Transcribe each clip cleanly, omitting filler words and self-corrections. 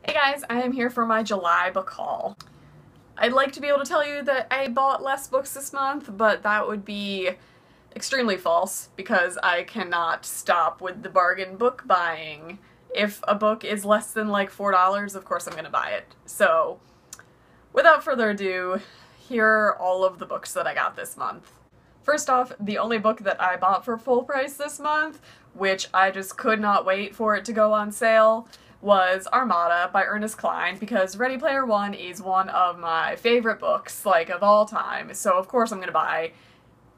Hey guys, I am here for my July book haul. I'd like to be able to tell you that I bought less books this month, but that would be extremely false because I cannot stop with the bargain book buying. If a book is less than like $4, of course I'm gonna buy it. So, without further ado, here are all of the books that I got this month. First off, the only book that I bought for full price this month, which I just could not wait for it to go on sale, was Armada by Ernest Cline, because Ready Player One is one of my favorite books, like, of all time, so of course I'm gonna buy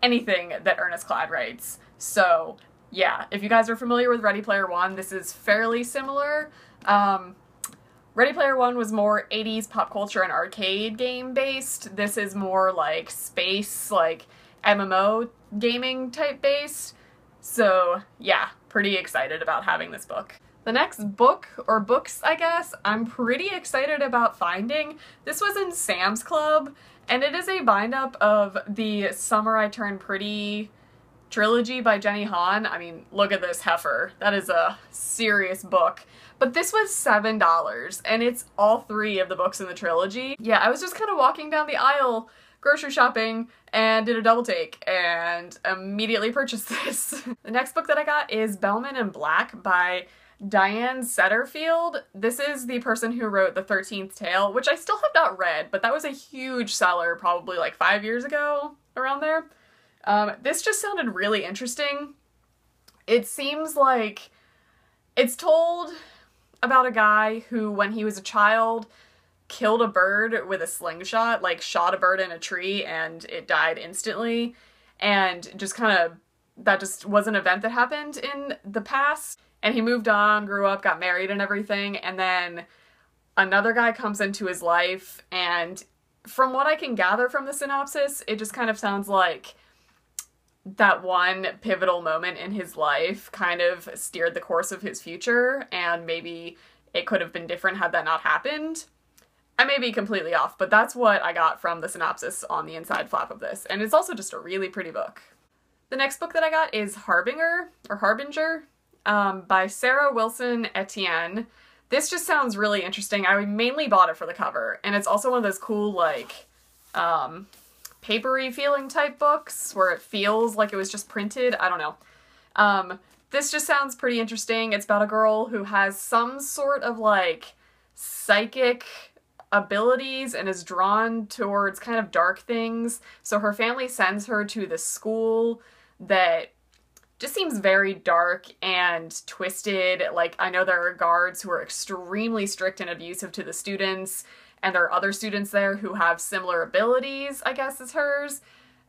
anything that Ernest Cline writes. So, yeah, if you guys are familiar with Ready Player One, this is fairly similar. Ready Player One was more 80s pop culture and arcade game based. This is more like space, like MMO gaming type based. So yeah, pretty excited about having this book. The next book, or books I guess, I'm pretty excited about finding. This was in Sam's Club, and it is a bind-up of the Summer I Turned Pretty trilogy by Jenny Han. I mean, look at this heifer. That is a serious book. But this was $7, and it's all three of the books in the trilogy. Yeah, I was just kind of walking down the aisle grocery shopping and did a double take and immediately purchased this. The next book that I got is Bellman and Black by Diane Setterfield. This is the person who wrote The 13th Tale, which I still have not read, but that was a huge seller probably like 5 years ago, around there. This just sounded really interesting. It seems like it's told about a guy who, when he was a child, killed a bird with a slingshot, like shot a bird in a tree and it died instantly, and just kind of, that just was an event that happened in the past, and he moved on, grew up, got married and everything, and then another guy comes into his life, and from what I can gather from the synopsis, it just kind of sounds like that one pivotal moment in his life kind of steered the course of his future, and maybe it could have been different had that not happened. I may be completely off, but that's what I got from the synopsis on the inside flap of this, and it's also just a really pretty book. The next book that I got is Harbinger, by Sarah Wilson Etienne. This just sounds really interesting. I mainly bought it for the cover, and it's also one of those cool, like, papery feeling type books where it feels like it was just printed. I don't know. This just sounds pretty interesting. It's about a girl who has some sort of, like, psychic abilities and is drawn towards kind of dark things. So her family sends her to this school that just seems very dark and twisted. Like, I know there are guards who are extremely strict and abusive to the students, and there are other students there who have similar abilities, I guess, as hers.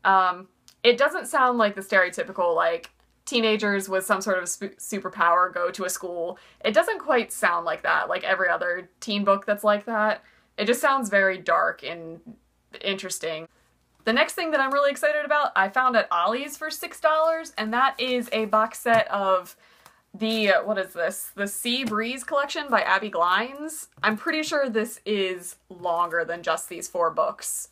It doesn't sound like the stereotypical, like, teenagers with some sort of superpower go to a school. It doesn't quite sound like that, like every other teen book that's like that. It just sounds very dark and interesting. The next thing that I'm really excited about, I found at Ollie's for $6, and that is a box set of the, what is this? The Seabreeze collection by Abby Glines. I'm pretty sure this is longer than just these 4 books.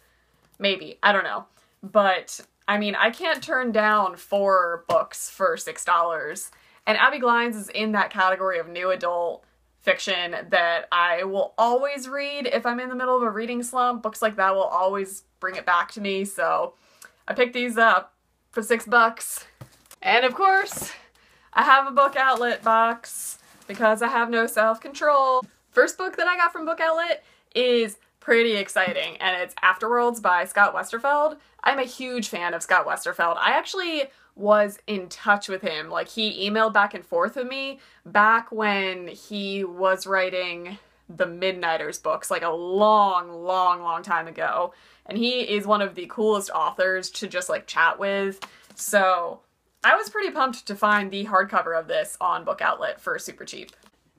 Maybe, I don't know. But, I mean, I can't turn down 4 books for $6. And Abby Glines is in that category of new adult fiction that I will always read if I'm in the middle of a reading slump. Books like that will always bring it back to me, so I picked these up for $6. And of course, I have a Book Outlet box because I have no self-control. First book that I got from Book Outlet is pretty exciting, and it's Afterworlds by Scott Westerfeld. I'm a huge fan of Scott Westerfeld. I actually was in touch with him. Like, he emailed back and forth with me back when he was writing the Midnighters books, like a long time ago. And he is one of the coolest authors to just, like, chat with. So I was pretty pumped to find the hardcover of this on Book Outlet for super cheap.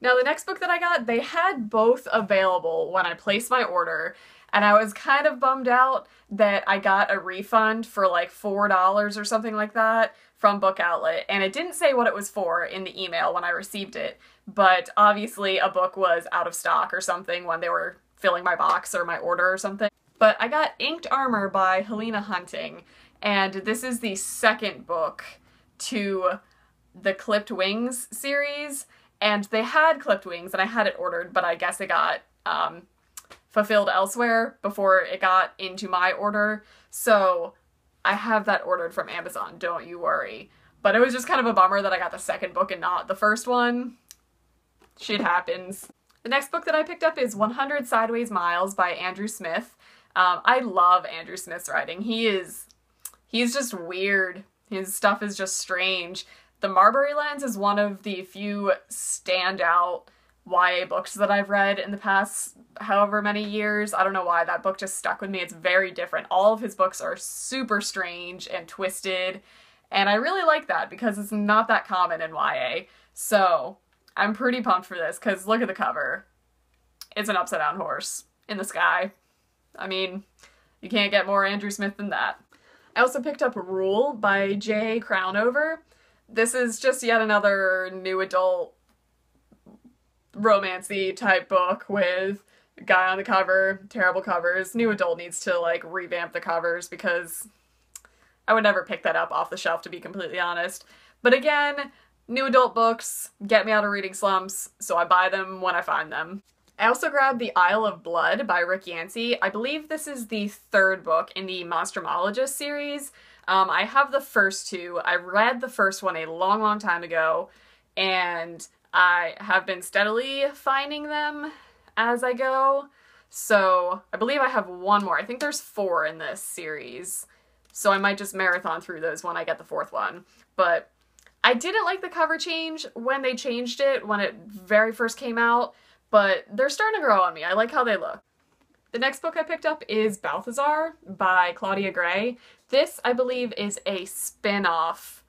Now, the next book that I got, they had both available when I placed my order, and I was kind of bummed out that I got a refund for like $4 or something like that from Book Outlet, and it didn't say what it was for in the email when I received it, but obviously a book was out of stock or something when they were filling my box or my order or something. But I got Inked Armor by Helena Hunting, and this is the second book to the Clipped Wings series, and they had clipped wings, and I had it ordered, but I guess it got fulfilled elsewhere before it got into my order, so I have that ordered from Amazon, don't you worry. But it was just kind of a bummer that I got the second book and not the first one. Shit happens. The next book that I picked up is 100 Sideways Miles by Andrew Smith. I love Andrew Smith's writing. He's just weird. His stuff is just strange. The Marbury Lens is one of the few standout YA books that I've read in the past however many years. I don't know why, that book just stuck with me. It's very different. All of his books are super strange and twisted, and I really like that because it's not that common in YA. So I'm pretty pumped for this because look at the cover. It's an upside down horse in the sky. I mean, you can't get more Andrew Smith than that. I also picked up Rule by J. Crownover. This is just yet another new adult romance-y type book with a guy on the cover, terrible covers. New adult needs to like revamp the covers because I would never pick that up off the shelf, to be completely honest. But again, new adult books get me out of reading slumps, so I buy them when I find them. I also grabbed The Isle of Blood by Rick Yancey. I believe this is the third book in the Monstrumologist series. I have the first two. I read the first one a long, long time ago, and I have been steadily finding them as I go. So I believe I have one more. I think there's 4 in this series. So I might just marathon through those when I get the 4th one. But I didn't like the cover change when they changed it, when it very first came out. But they're starting to grow on me. I like how they look. The next book I picked up is Balthazar by Claudia Gray. This, I believe, is a spin-off,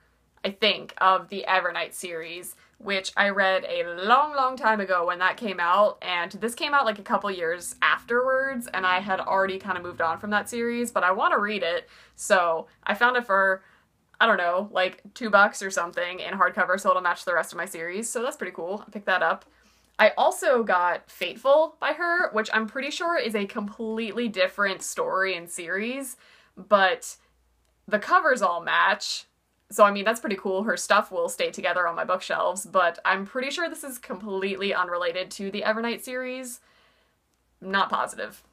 I think, of the Evernight series, which I read a long, long time ago when that came out, and this came out like a couple years afterwards, and I had already kind of moved on from that series, but I want to read it, so I found it for, I don't know, like $2 or something in hardcover, so it'll match the rest of my series, so that's pretty cool. I picked that up. I also got Fateful by her, which I'm pretty sure is a completely different story and series, but the covers all match. So, I mean, that's pretty cool. Her stuff will stay together on my bookshelves, but I'm pretty sure this is completely unrelated to the Evernight series. Not positive.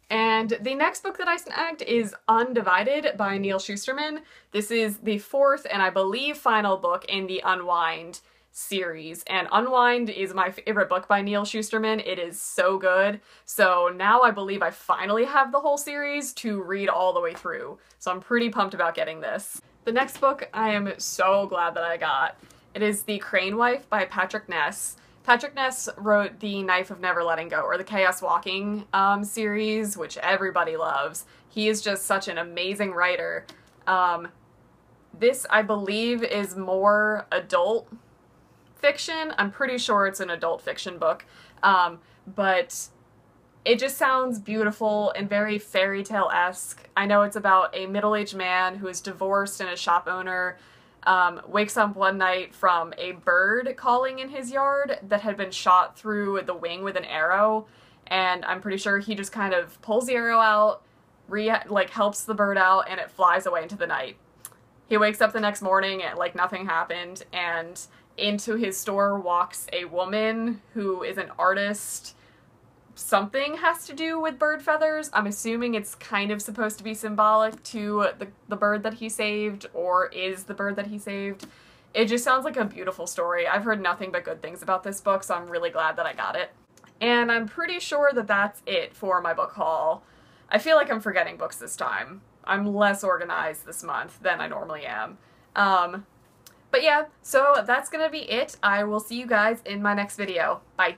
And the next book that I snagged is Undivided by Neal Shusterman. This is the 4th and I believe final book in the Unwind series, and Unwind is my favorite book by Neal Shusterman. It is so good. So now I believe I finally have the whole series to read all the way through. So I'm pretty pumped about getting this. The next book I am so glad that I got. It is The Crane Wife by Patrick Ness. Patrick Ness wrote The Knife of Never Letting Go, or the Chaos Walking series, which everybody loves. He is just such an amazing writer. This, I believe, is more adult fiction. I'm pretty sure it's an adult fiction book, but it just sounds beautiful and very fairy tale-esque. I know it's about a middle-aged man who is divorced and a shop owner, wakes up one night from a bird calling in his yard that had been shot through the wing with an arrow, and I'm pretty sure he just kind of pulls the arrow out, helps the bird out, and it flies away into the night. He wakes up the next morning and like nothing happened, and into his store walks a woman who is an artist. Something has to do with bird feathers. I'm assuming it's kind of supposed to be symbolic to the bird that he saved, or is the bird that he saved. It just sounds like a beautiful story. I've heard nothing but good things about this book, so I'm really glad that I got it. And I'm pretty sure that that's it for my book haul. I feel like I'm forgetting books this time. I'm less organized this month than I normally am. But yeah, so that's gonna be it. I will see you guys in my next video. Bye.